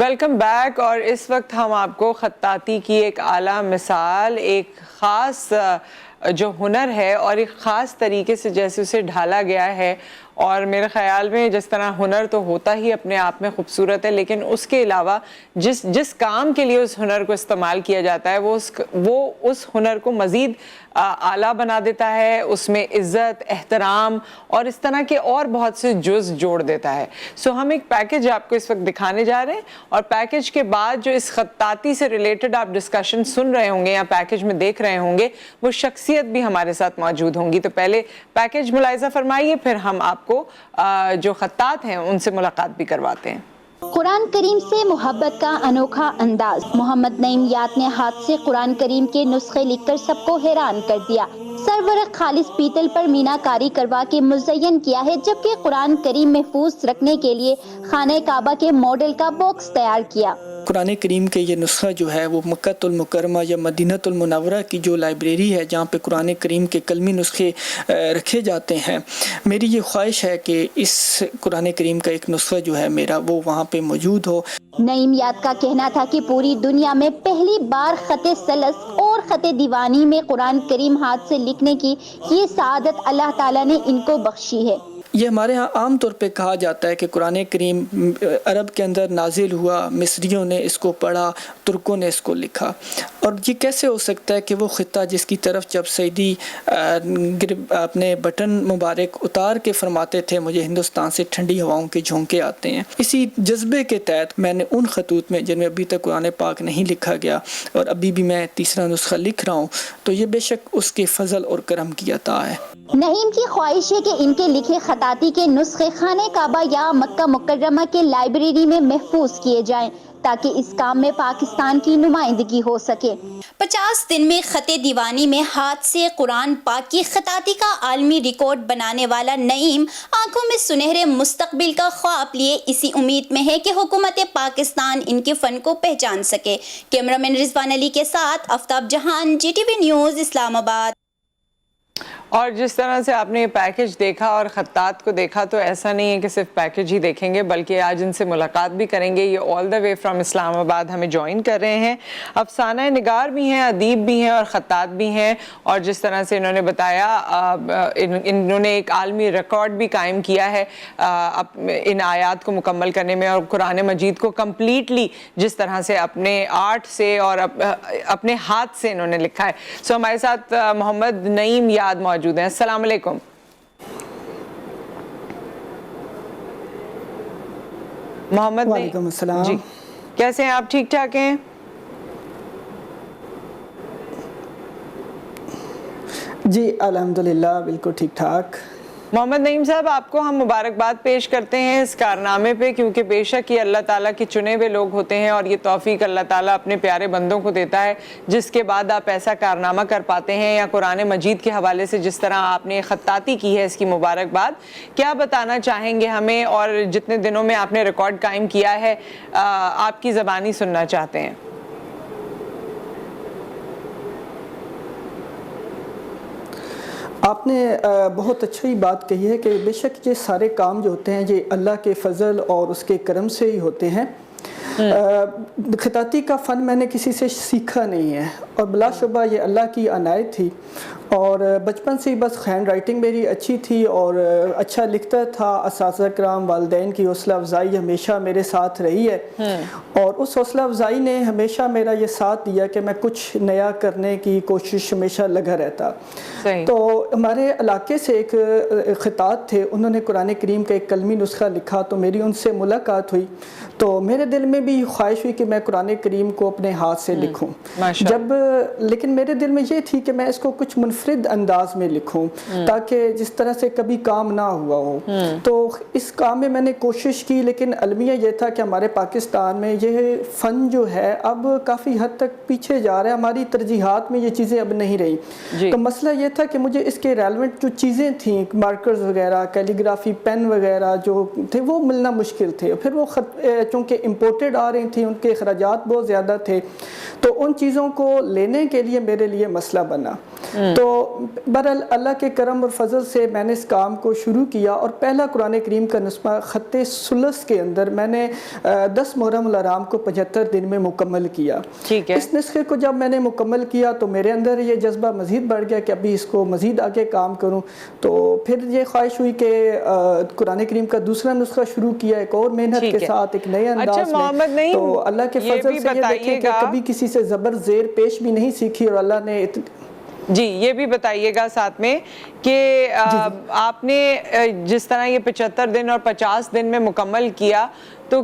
Welcome back. اور اس وقت ہم آپ کو خطاطی کی ایک اعلیٰ مثال، ایک خاص جو ہنر ہے اور ایک خاص طریقے سے جیسے اسے ڈھالا گیا ہے، اور میرے خیال میں جس طرح ہنر تو ہوتا ہی اپنے آپ میں خوبصورت ہے، لیکن اس کے علاوہ جس کام کے لیے اس ہنر کو استعمال کیا جاتا ہے وہ اس ہنر کو مزید اعلیٰ بنا دیتا ہے، اس میں عزت، احترام اور اس طرح کے اور بہت سے جز جوڑ دیتا ہے. ہم ایک پیکج آپ کو اس وقت دکھانے جا رہے ہیں، اور پیکج کے بعد جو اس خطاطی سے ریلیٹڈ آپ ڈسکشن سن رہے ہوں گے یا پیکج میں دیکھ رہے ہوں گے، وہ شخصیت بھی ہمارے ساتھ موجود ہوں گی. تو پہلے پیکج ملاحظہ فرمائیے، پھر ہم آپ کو جو خطاط ہیں ان سے ملاقات بھی کرواتے ہیں. قرآن کریم سے محبت کا انوکھا انداز. محمد نعیم یاد نے ہاتھ سے قرآن کریم کے نسخے لکھ کر سب کو حیران کر دیا. سرورق خالص پیتل پر مینا کاری کروا کے مزین کیا ہے، جبکہ قرآن کریم محفوظ رکھنے کے لیے خانہ کعبہ کے ماڈل کا باکس تیار کیا. قرآن کریم کے یہ نسخہ جو ہے وہ مکہ المکرمہ یا مدینہ المنورہ کی جو لائبریری ہے جہاں پہ قرآن کریم کے کلمی نسخے رکھے جاتے ہیں، میری یہ خواہش ہے کہ اس قرآن کریم کا ایک نسخہ جو ہے میرا وہ وہاں پہ موجود ہو. نعیم یاد کا کہنا تھا کہ پوری دنیا میں پہلی بار خط سلس اور خط دیوانی میں قرآن کریم ہاتھ سے لکھنے کی یہ سعادت اللہ تعالیٰ نے ان کو بخشی ہے. یہ ہمارے ہاں عام طور پہ کہا جاتا ہے کہ قرآن کریم عرب کے اندر نازل ہوا، مصریوں نے اس کو پڑھا، ترکوں نے اس کو لکھا، اور یہ کیسے ہو سکتا ہے کہ وہ خطہ جس کی طرف جب سعیدی اپنے بٹن مبارک اتار کے فرماتے تھے مجھے ہندوستان سے ٹھنڈی ہواؤں کے جھونکے آتے ہیں، اسی جذبے کے تحت میں نے ان خطوط میں جن میں ابھی تک قرآن پاک نہیں لکھا گیا اور ابھی بھی میں تیسرا نسخہ لکھ رہا ہوں، تو یہ بے شک اس کے فضل اور کرم کی عطا ہے. نعیم کی خواہش ہے کہ ان کے لکھے خطاطی کے نسخے خانہ کعبہ یا مکہ مکرمہ کے لائبریری میں محفوظ کیے جائیں تاکہ اس کام میں پاکستان کی نمائندگی ہو سکے. 50 دن میں خط دیوانی میں ہاتھ سے قرآن پاک کی خطاطی کا عالمی ریکارڈ بنانے والا نعیم آنکھوں میں سنہرے مستقبل کا خواب لیے اسی امید میں ہے کہ حکومت پاکستان ان کے فن کو پہچان سکے. کیمرامین رضوان علی کے ساتھ آفتاب جہان، جی ٹی وی نیوز، اسلام آباد. اور جس طرح سے آپ نے یہ پیکج دیکھا اور خطاط کو دیکھا، تو ایسا نہیں ہے کہ صرف پیکج ہی دیکھیں گے بلکہ آج ان سے ملاقات بھی کریں گے. یہ آل دا وے فرام اسلام آباد ہمیں جوائن کر رہے ہیں. افسانہ نگار بھی ہیں، ادیب بھی ہیں اور خطاط بھی ہیں، اور جس طرح سے انہوں نے بتایا انہوں نے ایک عالمی ریکارڈ بھی قائم کیا ہے ان آیات کو مکمل کرنے میں، اور قرآن مجید کو کمپلیٹلی جس طرح سے اپنے آرٹ سے اور اپنے ہاتھ سے انہوں نے لکھا ہے. ہمارے ساتھ محمد نعیم یاد موجود ہیں. السلام علیکم. محمد وعلیکم السلام. جی کیسے ہیں آپ؟ ٹھیک ٹھاک ہیں؟ جی الحمدللہ بالکل ٹھیک ٹھاک. محمد نعیم صاحب، آپ کو ہم مبارکباد پیش کرتے ہیں اس کارنامے پہ، کیونکہ بے شک یہ اللہ تعالیٰ کے چنے ہوئے لوگ ہوتے ہیں، اور یہ توفیق اللہ تعالیٰ اپنے پیارے بندوں کو دیتا ہے جس کے بعد آپ ایسا کارنامہ کر پاتے ہیں. یا قرآن مجید کے حوالے سے جس طرح آپ نے خطاطی کی ہے، اس کی مبارکباد. کیا بتانا چاہیں گے ہمیں، اور جتنے دنوں میں آپ نے ریکارڈ قائم کیا ہے آپ کی زبانی سننا چاہتے ہیں. آپ نے بہت اچھی بات کہی ہے کہ بے شک یہ سارے کام جو ہوتے ہیں یہ اللہ کے فضل اور اس کے کرم سے ہی ہوتے ہیں. خطاطی کا فن میں نے کسی سے سیکھا نہیں ہے، اور بلا شبہ یہ اللہ کی عنایت تھی، اور بچپن سے ہی بس ہینڈ رائٹنگ میری اچھی تھی اور اچھا لکھتا تھا. اساتذہ کرام، والدین کی حوصلہ افزائی ہمیشہ میرے ساتھ رہی ہے، اور اس حوصلہ افزائی نے ہمیشہ میرا یہ ساتھ دیا کہ میں کچھ نیا کرنے کی کوشش ہمیشہ لگا رہتا. تو ہمارے علاقے سے ایک خطاط تھے، انہوں نے قرآن کریم کا ایک کلمی نسخہ لکھا، تو میری ان سے ملاقات ہوئی، تو میرے دل میں بھی خواہش ہوئی کہ میں قرآن کریم کو اپنے ہاتھ سے لکھوں. لیکن میرے دل میں یہ تھی کہ میں اس کو کچھ منفرد انداز میں لکھوں تاکہ جس طرح سے کبھی کام نہ ہوا ہو. تو اس کام میں نے کوشش کی، لیکن المیہ یہ تھا کہ ہمارے پاکستان میں یہ فن جو ہے اب کافی حد تک پیچھے جا رہا ہے، ہماری ترجیحات میں یہ چیزیں اب نہیں رہی. تو مسئلہ یہ تھا کہ مجھے اس کے ریلیونٹ جو چیزیں تھیں، مارکرز وغیرہ، کیلیگرافی پین وغیرہ جو تھے وہ ملنا مشکل تھے. پھر وہ چونکہ امپورٹڈ آ رہی تھیں، ان کے اخراجات بہت زیادہ تھے، تو ان چیزوں کو لینے کے لیے میرے لیے مسئلہ بنا. تو بہرحال اللہ کے کرم اور فضل سے میں نے اس کام کو شروع کیا اور پہلا قرآن کریم کا نسخہ خط ثلث کے اندر میں نے 10 محرم الحرام کو 75 دن میں مکمل کیا. ٹھیک ہے. اس نسخے کو جب میں نے مکمل کیا تو میرے اندر یہ جذبہ مزید بڑھ گیا کہ ابھی اس کو مزید آگے کام کروں. تو پھر یہ خواہش ہوئی کہ قرآن کریم کا دوسرا نسخہ شروع کیا ایک اور محنت کے ساتھ ایک نئے انداز میں. تو اللہ کے فضل سے یہ دیکھیں کہ کبھی کسی سے زبر زیر پیش بھی نہیں سیکھی اور اللہ نے جی یہ بھی بتائیے گا ساتھ میں کہ آپ نے جس طرح یہ 75 دن اور 50 دن میں مکمل کیا تو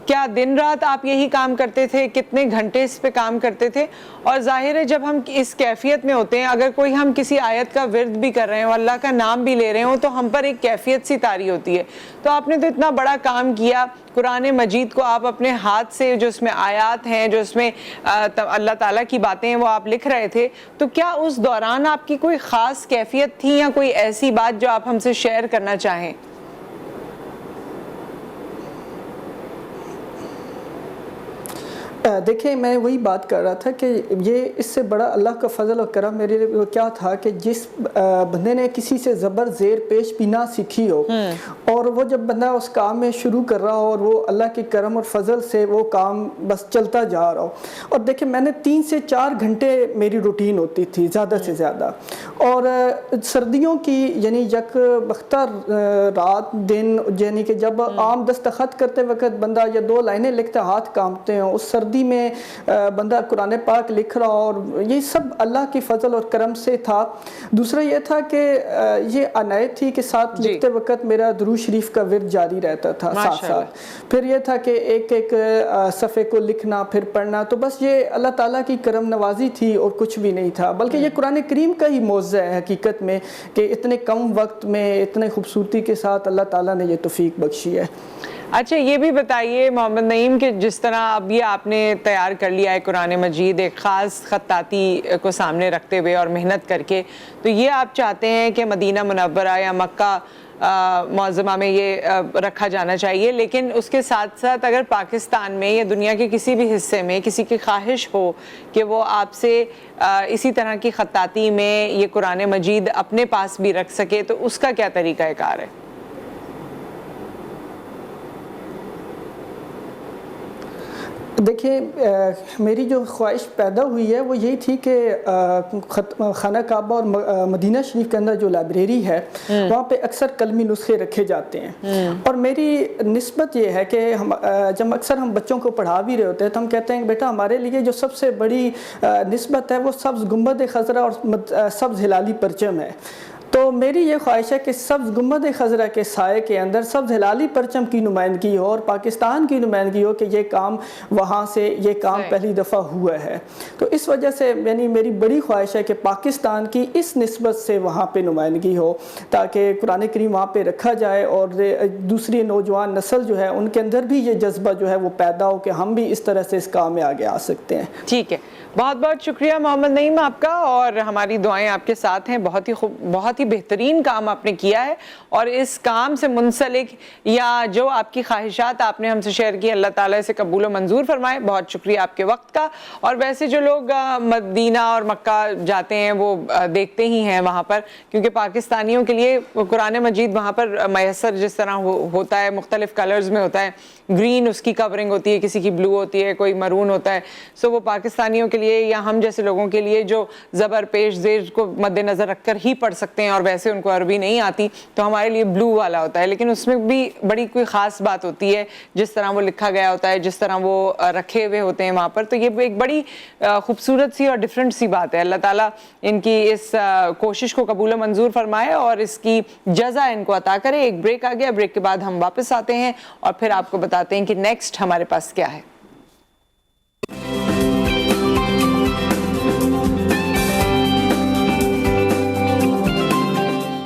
کیا دن رات آپ یہی کام کرتے تھے؟ کتنے گھنٹے اس پہ کام کرتے تھے؟ اور ظاہر ہے جب ہم اس کیفیت میں ہوتے ہیں، اگر کوئی ہم کسی آیت کا ورد بھی کر رہے ہوں، اللہ کا نام بھی لے رہے ہوں، تو ہم پر ایک کیفیت سی طاری ہوتی ہے. تو آپ نے تو اتنا بڑا کام کیا، قرآن مجید کو آپ اپنے ہاتھ سے، جو اس میں آیات ہیں، جو اس میں اللہ تعالیٰ کی باتیں ہیں، وہ آپ لکھ رہے تھے. تو کیا اس دوران آپ کی کوئی خاص کیفیت تھی یا کوئی ایسی بات جو آپ ہم سے شیئر کرنا چاہیں؟ دیکھیں میں وہی بات کر رہا تھا کہ یہ اس سے بڑا اللہ کا فضل و کرم میرے لیے کیا تھا کہ جس بندے نے کسی سے زبر زیر پیش بھی نہ سیکھی ہو اور وہ جب بندہ اس کام میں شروع کر رہا ہو اور وہ اللہ کے کرم اور فضل سے وہ کام بس چلتا جا رہا ہو. اور دیکھیں میں نے 3 سے 4 گھنٹے میری روٹین ہوتی تھی زیادہ سے زیادہ. اور سردیوں کی یعنی یک بختہ رات دن، یعنی کہ جب عام دستخط کرتے وقت بندہ یا 2 لائنیں لکھتا ہاتھ کانپتے ہیں، اس سردی میں بندہ قرآن پاک لکھ رہا، اور یہ سب اللہ کی فضل اور کرم سے تھا. دوسرا یہ تھا کہ یہ عنایت تھی کہ ساتھ لکھتے وقت میرا درود شریف کا ورد جاری رہتا تھا ساتھ ساتھ. پھر یہ تھا کہ ایک ایک صفحے کو لکھنا پھر پڑھنا. تو بس یہ اللہ تعالیٰ کی کرم نوازی تھی اور کچھ بھی نہیں تھا، بلکہ یہ قرآن کریم کا ہی معجزہ ہے حقیقت میں کہ اتنے کم وقت میں اتنے خوبصورتی کے ساتھ اللہ تعالیٰ نے یہ توفیق بخشی ہے. اچھا یہ بھی بتائیے محمد نعیم کہ جس طرح اب یہ آپ نے تیار کر لیا ہے قرآن مجید ایک خاص خطاطی کو سامنے رکھتے ہوئے اور محنت کر کے، تو یہ آپ چاہتے ہیں کہ مدینہ منورہ یا مکہ معظمہ میں یہ رکھا جانا چاہیے، لیکن اس کے ساتھ ساتھ اگر پاکستان میں یا دنیا کے کسی بھی حصے میں کسی کی خواہش ہو کہ وہ آپ سے اسی طرح کی خطاطی میں یہ قرآن مجید اپنے پاس بھی رکھ سکے، تو اس کا کیا طریقہ کار ہے؟ دیکھیں میری جو خواہش پیدا ہوئی ہے وہ یہی تھی کہ خانہ کعبہ اور مدینہ شریف کے اندر جو لائبریری ہے وہاں پہ اکثر کلمی نسخے رکھے جاتے ہیں، اور میری نسبت یہ ہے کہ جب اکثر ہم بچوں کو پڑھا بھی رہے ہوتے ہیں تو ہم کہتے ہیں کہ بیٹا ہمارے لیے جو سب سے بڑی نسبت ہے وہ سبز گنبد خضرا اور سبز ہلالی پرچم ہے. تو میری یہ خواہش ہے کہ سبز گنبد خضرا کے سائے کے اندر سبز ہلالی پرچم کی نمائندگی ہو اور پاکستان کی نمائندگی ہو کہ یہ کام وہاں سے یہ کام پہلی دفعہ ہوا ہے. تو اس وجہ سے یعنی میری بڑی خواہش ہے کہ پاکستان کی اس نسبت سے وہاں پہ نمائندگی ہو تاکہ قرآن کریم وہاں پہ رکھا جائے اور دوسری نوجوان نسل جو ہے ان کے اندر بھی یہ جذبہ جو ہے وہ پیدا ہو کہ ہم بھی اس طرح سے اس کام میں آگے آ سکتے ہیں. ٹھیک ہے، بہت بہت شکریہ محمد نعیم آپ کا، اور ہماری دعائیں آپ کے ساتھ ہیں. بہت ہی بہترین کام آپ نے کیا ہے، اور اس کام سے منسلک یا جو آپ کی خواہشات آپ نے ہم سے شیئر کی، اللہ تعالیٰ اسے قبول و منظور فرمائے. بہت شکریہ آپ کے وقت کا. اور ویسے جو لوگ مدینہ اور مکہ جاتے ہیں وہ دیکھتے ہی ہیں وہاں پر، کیونکہ پاکستانیوں کے لیے قرآن مجید وہاں پر میسر جس طرح ہوتا ہے، مختلف کلرز میں ہوتا ہے. گرین اس کی کورنگ ہوتی ہے، کسی کی بلو ہوتی ہے، کوئی مرون ہوتا ہے. سو وہ پاکستانیوں کے لیے یا ہم جیسے لوگوں کے لیے جو زبر پیش زیر کو مد نظر رکھ کر ہی پڑھ سکتے ہیں اور ویسے ان کو عربی نہیں آتی، تو ہمارے لیے بلو والا ہوتا ہے. لیکن اس میں بھی بڑی کوئی خاص بات ہوتی ہے، جس طرح وہ لکھا گیا ہوتا ہے، جس طرح وہ رکھے ہوئے ہوتے ہیں وہاں پر. تو یہ ایک بڑی خوبصورت سی اور ڈفرینٹ سی بات ہے. اللہ تعالیٰ ان کی اس کوشش کو قبول و منظور فرمائے اور اس کی جزا ان کو عطا کرے. ایک بریک آ گیا، بریک کے بعد ہم واپس آتے ہیں اور پھر آپ کو بتاتے ہیں کہ نیکسٹ ہمارے پاس کیا ہے.